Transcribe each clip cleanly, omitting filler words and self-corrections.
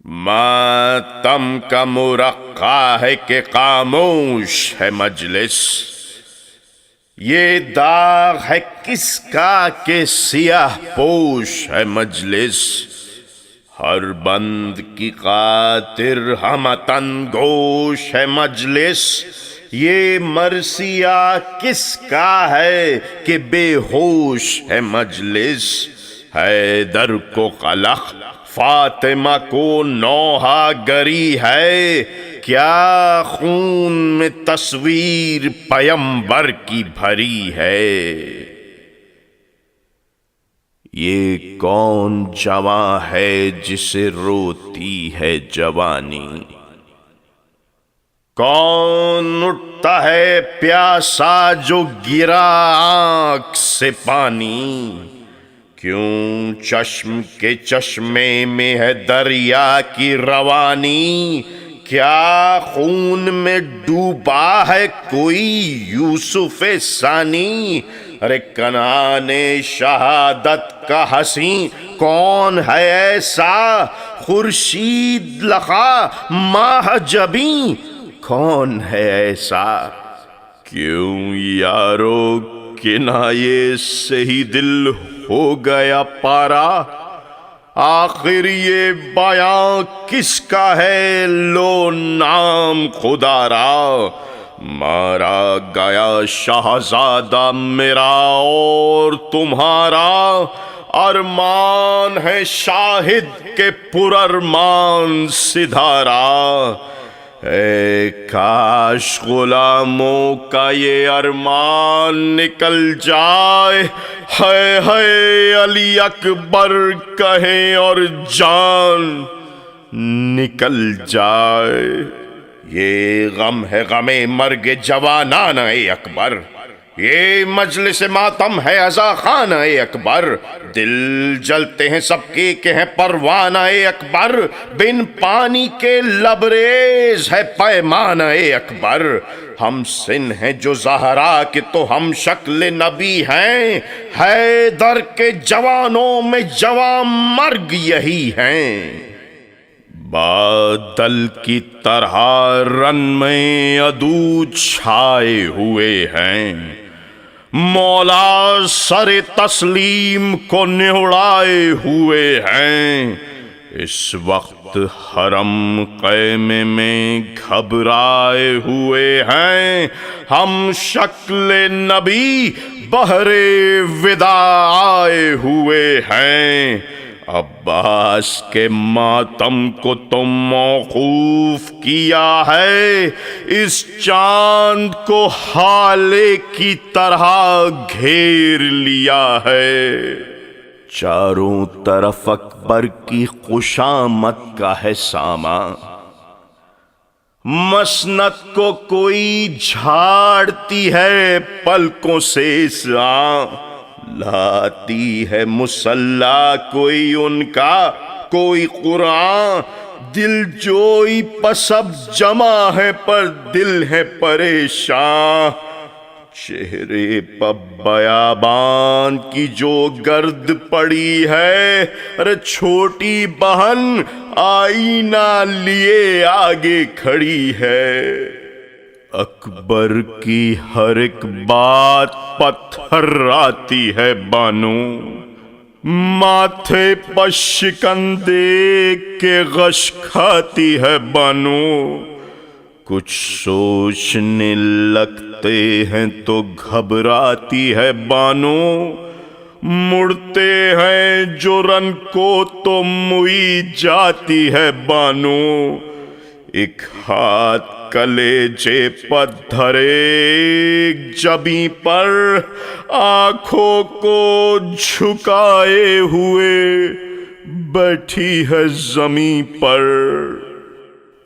ماتم کا مرقع ہے کہ خاموش ہے مجلس، یہ داغ ہے کس کا کہ سیاہ پوش ہے مجلس، ہر بند کی خاطر ہم تنگوش ہے مجلس، یہ مرثیہ کس کا ہے کہ بے ہوش ہے مجلس، حیدر کو قلق فاطمہ کو نوحہ گری ہے، کیا خون میں تصویر پیمبر کی بھری ہے، یہ کون جواں ہے جسے روتی ہے جوانی، کون اٹھتا ہے پیاسا جو گرا آنکھ سے پانی، کیوں چشم کے چشمے میں ہے دریا کی روانی، کیا خون میں ڈوبا ہے کوئی یوسف ثانی، ارے کنعان شہادت کا حسین کون ہے ایسا، خورشید لقا ماہ جبیں کون ہے ایسا، کیوں یارو کنایے سے ہی دل ہو گیا پارا، آخر یہ بیاں کس کا ہے لو نام خدا را، مارا گیا شہزادہ میرا اور تمہارا، ارمان ہے شاہد کے پر ارمان سدھارا، اے کاش غلاموں کا یہ ارمان نکل جائے، ہے علی اکبر کہیں اور جان نکل جائے، یہ غم ہے غم مرگ جوانان اے اکبر، یہ مجلس ماتم ہے عزا خان اے اکبر، دل جلتے ہیں سب کے کہ ہیں پروانہ اے اکبر، بن پانی کے لبریز ہے پیمانہ اے اکبر، ہم سن ہیں جو زہرا کے تو ہم شکل نبی ہیں، حیدر کے جوانوں میں جوان مرگ یہی ہیں، بادل کی طرح رن میں عدو چھائے ہوئے ہیں، مولا سر تسلیم کو نہڑائے ہوئے ہیں، اس وقت حرم خیمے میں گھبرائے ہوئے ہیں، ہم شکل نبی بہر وداع آئے ہوئے ہیں، عباس کے ماتم کو تم موقوف کیا ہے، اس چاند کو ہالے کی طرح گھیر لیا ہے، چاروں طرف اکبر کی خوشامد کا ہے ساماں، مسند کو کوئی جھاڑتی ہے پلکوں سے اساں، لاتی ہے مصلا کوئی ان کا کوئی قرآن، دل جوئی پسب جمع ہے پر دل ہے پریشان، چہرے پر بیابان کی جو گرد پڑی ہے، ارے چھوٹی بہن آئینہ لیے آگے کھڑی ہے، اکبر کی ہر ایک بات پتھر آتی ہے بانو، ماتھے پر شکن دیکھ کے غش کھاتی ہے بانو، کچھ سوچنے لگتے ہیں تو گھبراتی ہے بانو، مڑتے ہیں جو رن کو تو موئی جاتی ہے بانو، ایک ہاتھ کلیجے پر دھرے جبیں پر، آنکھوں کو جھکائے ہوئے بیٹھی ہے زمیں پر،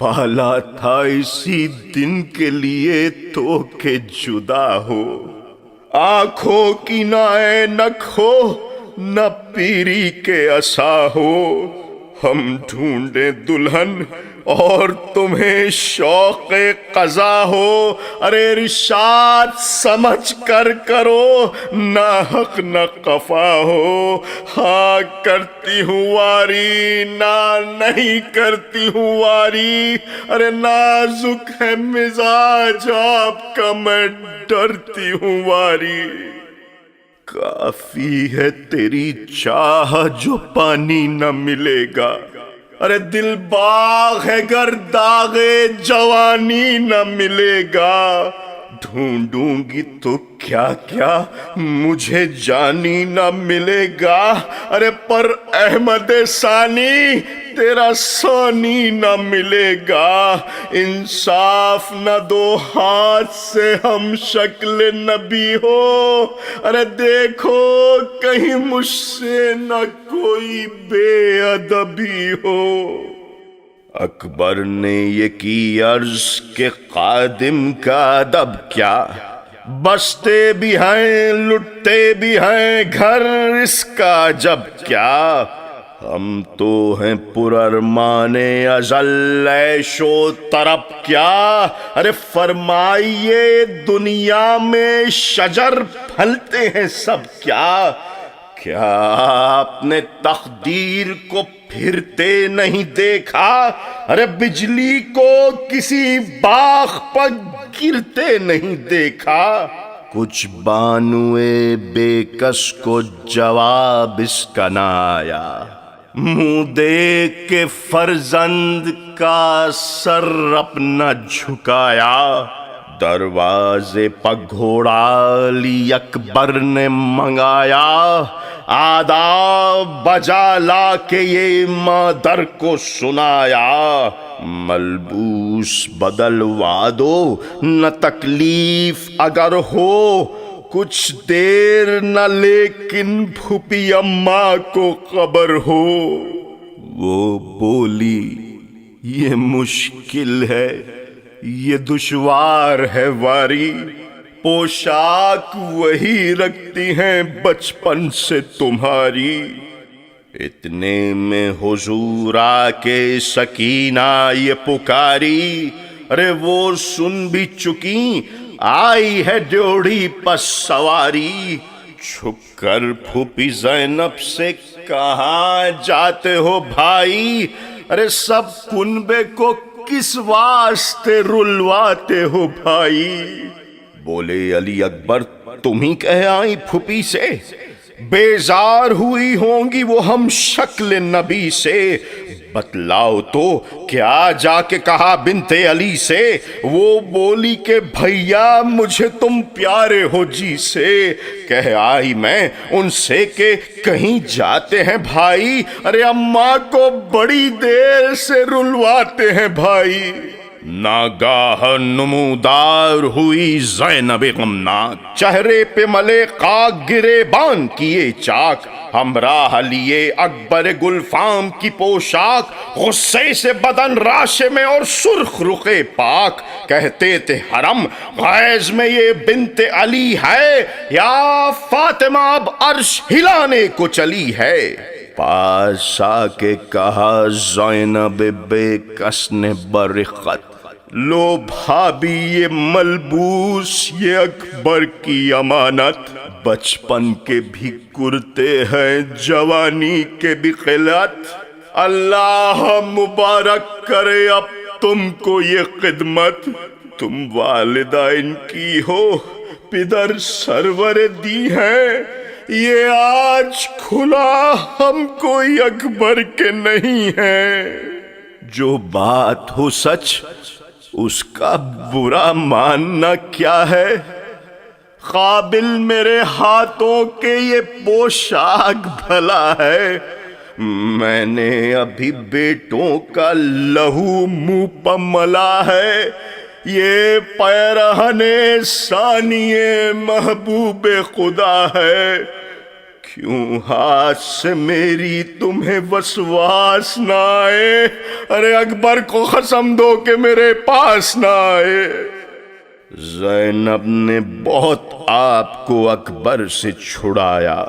پالا تھا اسی دن کے لیے تو کہ جدا ہو، آنکھوں کی نہ اینک ہو نہ پیری کے عصا ہو، ہم ڈھونڈیں دلہن اور تمہیں شوق قضا ہو، ارے ارشاد سمجھ کر کرو، نہ حق نہ قفا ہو، ہاں کرتی ہوں واری نہ نہیں کرتی ہوں واری، ارے نازک ہے مزاج آپ کا میں ڈرتی ہوں واری۔ کافی ہے تیری چاہ جو پانی نہ ملے گا، ارے دل باغ ہے گر داغے جوانی نہ ملے گا، ڈھونڈوں گی تو کیا کیا مجھے جانی نہ ملے گا، ارے پر احمد ثانی تیرا ثانی نہ ملے گا، انصاف نہ دو ہاتھ سے ہم شکل نبی ہو، ارے دیکھو کہیں مجھ سے نہ کوئی بے ادبی ہو۔ اکبر نے یہ کی عرض کہ قادم کا ادب کیا، بستے بھی ہیں لٹتے بھی ہیں گھر اس کا جب کیا، ہم تو ہیں پرارمان ازل عیش و طرب کیا، ارے فرمائیے دنیا میں شجر پھلتے ہیں سب کیا، کیا آپ نے تقدیر کو پھرتے نہیں دیکھا، ارے بجلی کو کسی باغ پر گرتے نہیں دیکھا، کچھ بانوئے بے کس کو جواب اس کا نہ آیا، منہ دیکھ کے فرزند کا سر اپنا جھکایا، دروازے پر گھوڑا علی اکبر نے منگایا، آداب بجا لا کے یہ مادر کو سنایا، ملبوس بدلوا دو نہ تکلیف اگر ہو، کچھ دیر نہ لیکن پھوپھی اماں کو خبر ہو۔ وہ بولی یہ مشکل ہے یہ دشوار ہے واری، پوشاک وہی رکھتی ہیں بچپن سے تمہاری، اتنے میں حضور آ کے سکینہ یہ پکاری، ارے وہ سن بھی چکی آئی ہے ڈیوڑی پس سواری، چھپ کر پھوپھی زینب سے کہاں جاتے ہو بھائی، ارے سب کنبے کو کس واسطے رلواتے ہو بھائی، بولے علی اکبر تم ہی کہہ آئی پھوپھی سے، بیزار ہوئی ہوں گی وہ ہم شکل نبی سے، بتلاؤ تو کیا جا کے کہا بنت علی سے، وہ بولی کہ بھیا مجھے تم پیارے ہو جی سے، کہہ آئی میں ان سے کہ کہیں جاتے ہیں بھائی، ارے اماں کو بڑی دیر سے رلواتے ہیں بھائی، ناگاہ نمودار ہوئی زینب غمناک، چہرے پہ ملے خاک گرے بان کیے چاک، ہمراہ لیے اکبر گلفام کی پوشاک، غصے سے بدن راشے میں اور سرخ رخے پاک، کہتے تھے حرم غیظ میں یہ بنت علی ہے، یا فاطمہ اب عرش ہلانے کو چلی ہے، پاس آ کے کہا زینب بے کس نے برخت، لو بھابی یہ ملبوس یہ اکبر کی امانت، بچپن کے بھی کرتے ہیں جوانی کے بھی خلعت، اللہ مبارک کرے اب تم کو یہ خدمت، تم والدہ ان کی ہو پدر سرور دی ہیں، یہ آج کھلا ہم کوئی اکبر کے نہیں ہیں، جو بات ہو سچ اس کا برا ماننا کیا ہے، قابل میرے ہاتھوں کے یہ پوشاک بھلا ہے، میں نے ابھی بیٹوں کا لہو منہ پر ملا ہے، یہ پیرہن ثانی محبوب خدا ہے، کیوں ہاتھ سے میری تمہیں وسواس نہ آئے، ارے اکبر کو قسم دو کہ میرے پاس نہ آئے۔ زینب نے بہت آپ کو اکبر سے چھڑایا،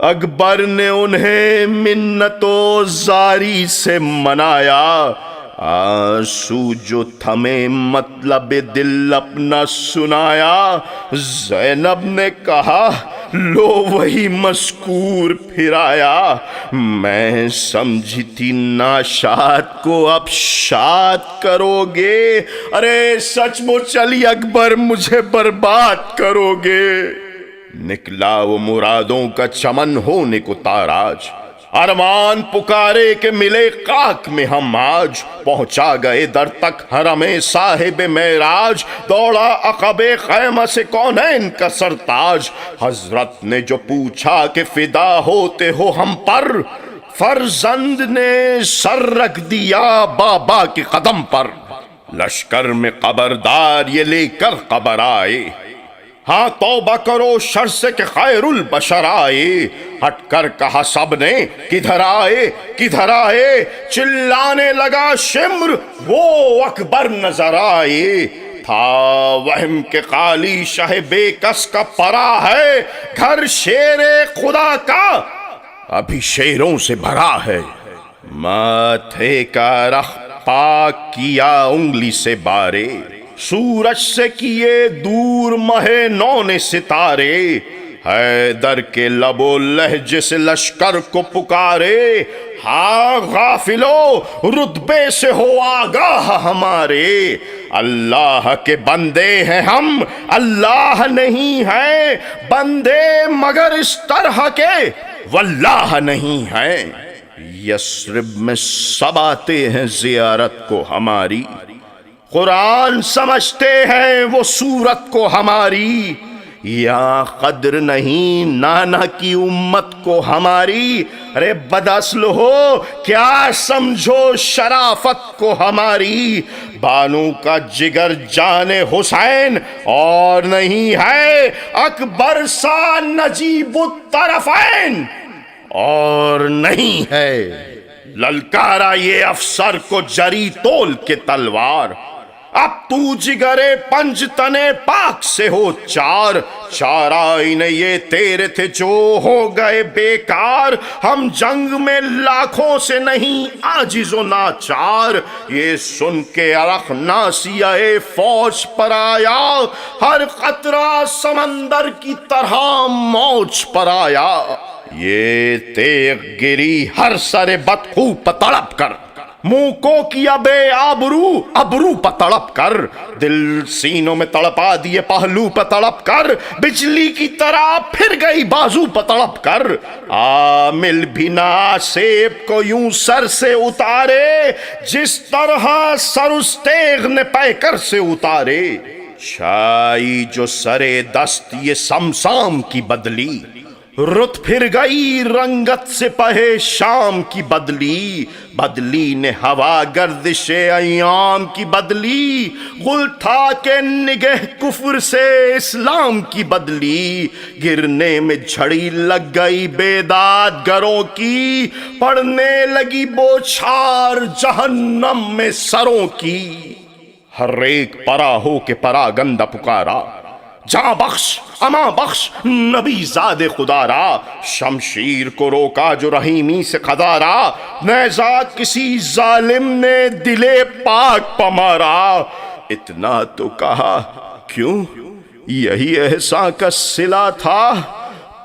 اکبر نے انہیں منت و زاری سے منایا، آنسو جو تھمے مطلب دل اپنا سنایا۔ زینب نے کہا لو وہی مذکور پھر آیا، میں سمجھی تھی ناشاد کو اب شاد کرو گے، ارے سچ مچ علی اکبر مجھے برباد کرو گے۔ نکلا وہ مرادوں کا چمن ہونے کو تاراج، ارمان پکارے کہ ملے خاک میں ہم آج، پہنچا گئے در تک حرم صاحب معراج، دوڑا عقب خیمہ سے کونین کا سرتاج۔ حضرت نے جو پوچھا کہ فدا ہوتے ہو ہم پر، فرزند نے سر رکھ دیا بابا کے قدم پر۔ لشکر میں خبردار یہ لے کر خبر آئے، ہاں توبہ کرو شر سے کہ خیر البشر آئے۔ ہٹ کر کہا سب نے کدھر آئے کدھر آئے، چلانے لگا شمر وہ اکبر نظر آئے۔ تھا وہم کے خالی شہ بے کس کا پرا ہے، گھر شیر خدا کا ابھی شیروں سے بھرا ہے۔ ماتھے کا رخ پاک کیا انگلی سے بارے، سورج سے کیے دور مہے نو نے ستارے۔ حیدر کے لب و لہجے سے لشکر کو پکارے، ہاں غافلو رتبے سے ہو آگاہ ہمارے، اللہ کے بندے ہیں ہم اللہ نہیں ہیں بندے مگر اس طرح کے واللہ نہیں ہیں۔ یثرب میں سب آتے ہیں زیارت کو ہماری، قرآن سمجھتے ہیں وہ صورت کو ہماری، یا قدر نہیں نانا کی امت کو ہماری، ارے بداصل ہو کیا سمجھو شرافت کو ہماری۔ بانو کا جگر جان حسین اور نہیں ہے، اکبر سا نجیب الطرفین اور نہیں ہے۔ للکارا یہ افسر کو جری تول کے تلوار، اب تو جگرے پنج تنے پاک سے ہو چار، چار آئینے یہ تیرے تھے جو ہو گئے بیکار، ہم جنگ میں لاکھوں سے نہیں عاجز و ناچار۔ یہ سن کے عرق ناسیہ فوج پر آیا، ہر قطرہ سمندر کی طرح موج پر آیا۔ یہ تیغ گری ہر سر بدخو پہ تڑپ کر، منہ کو کیا بے آبرو ابرو پہ تڑپ کر، دل سینوں میں تڑپا دیے پہلو پہ تڑپ کر، بجلی کی طرح پھر گئی بازو پہ تڑپ کر۔ عامل بھی ناسیب کو یوں سر سے اتارے، جس طرح سر اس تیغ نے پیکر سے اتارے۔ چھائی جو سرے دست یہ سمسام کی بدلی، رت پھر گئی رنگت سے پہے شام کی بدلی، بدلی نے ہوا گردش ایام کی بدلی، غل تھا کہ نگہ کفر سے اسلام کی بدلی، گرنے میں جھڑی لگ گئی بیداد گروں کی، پڑنے لگی بوچھار جہنم میں سروں کی۔ ہر ایک پرا ہو کے پرا گندہ پکارا، جاں بخش اما بخش نبی زاد خدا را، شمشیر کو روکا جو رحیمی سے خدارا، نیزہ کسی ظالم نے دلے پاک پہ مارا۔ اتنا تو کہا کیوں یہی احسان کا صلہ تھا،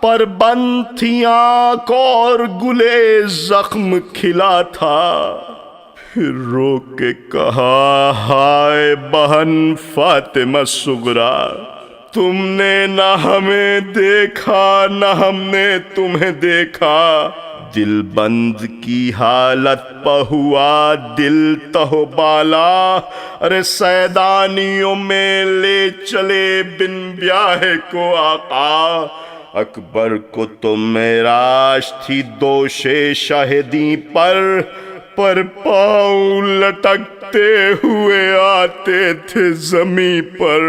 پر بند تھی آنکھ اور گلے زخم کھلا تھا۔ پھر رو کے کہا ہائے بہن فاطمہ صغرا، تم نے نہ ہمیں دیکھا نہ ہم نے تمہیں دیکھا، دل بند کی حالت پہ ہوا دل تہ بالا، ارے سیدانیوں میں لے چلے بن بیاہ کو آقا، اکبر کو تو معراج تھی دوش شاہدی پر پاؤں لٹکتے ہوئے آتے تھے زمیں پر۔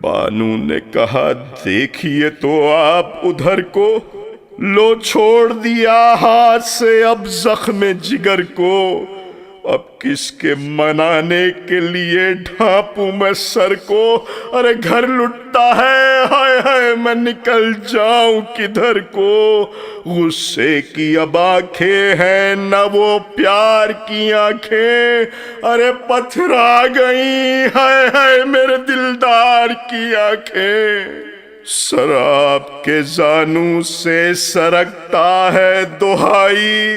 بانو نے کہا دیکھیے تو آپ ادھر کو، لو چھوڑ دیا ہاتھ سے اب زخم جگر کو، اب کس کے منانے کے لیے ڈھانپوں میں سر کو؟ ارے گھر لٹتا ہے، ہائے ہائے میں نکل جاؤں کدھر کو؟ غصے کی اب آنکھیں ہیں نہ وہ پیار کی آنکھیں، ارے پتھرا گئی ہائے ہائے میرے دلدار کی آنکھیں۔ سراب کے زانوں سے سرکتا ہے دہائی،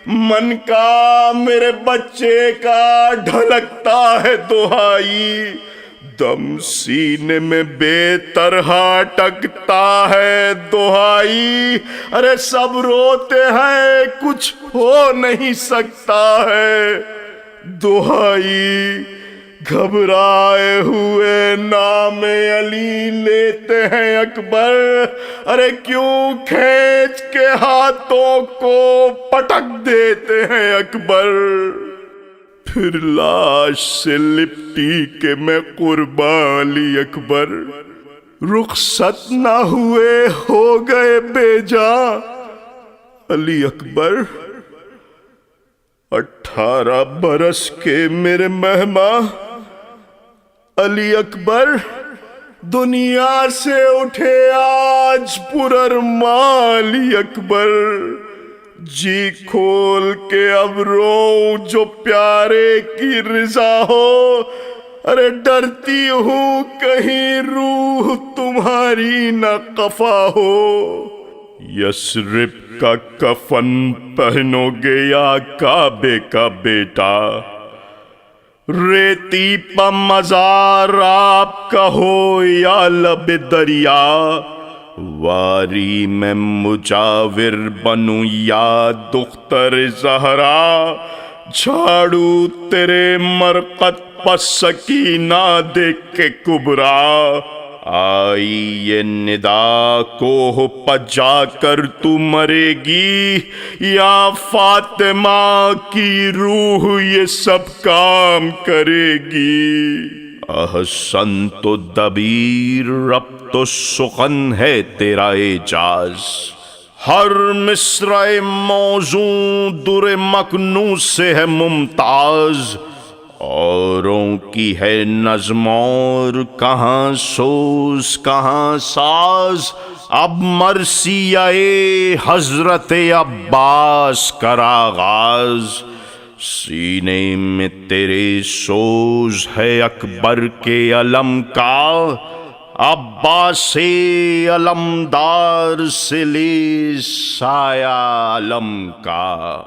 من کا میرے بچے کا ڈھلکتا ہے دہائی، دم سینے میں بے طرح اٹکتا ہے دہائی، ارے سب روتے ہیں کچھ ہو نہیں سکتا ہے دہائی۔ گھبرائے ہوئے نام علی لیتے ہیں اکبر، ارے کیوں کھینچ کے ہاتھوں کو پٹک دیتے ہیں اکبر۔ پھر لاش سے لپٹی کہ میں قربان علی اکبر، رخصت نہ ہوئے ہو گئے بے جاں علی اکبر۔ 18 برس کے میرے مہماں علی اکبر، دنیا سے اٹھے آج پرارماں علی اکبر، جی کھول کے اب روؤں جو پیارے کی رضا ہو، ارے ڈرتی ہوں کہیں روح تمہاری نہ قفا ہو۔ یثرب کا کفن پہنو گے یا کعبے کا بیٹا، ریتی پا مزار آپ کا ہو یا لب دریا، واری میں مجاور بنوں یا دختر زہرا، جھاڑو تیرے مرقد پس سکینہ دیکھ کے کبرا، آئی یہ ندا کوہ پا جا کر تو مرے گی، یا فاطمہ کی روح یہ سب کام کرے گی۔ احسن تو دبیر ربط و سخن ہے تیرا اعجاز، ہر مصرع موزوں در مکنوں سے ہے ممتاز، اوروں کی ہے نظم اور کہاں سوز کہاں ساز، اب مرثیہ حضرت عباس کا آغاز، سینے میں تیرے سوز ہے اکبر کے علم کا، عباس علمدار سے لے سایہ علم کا۔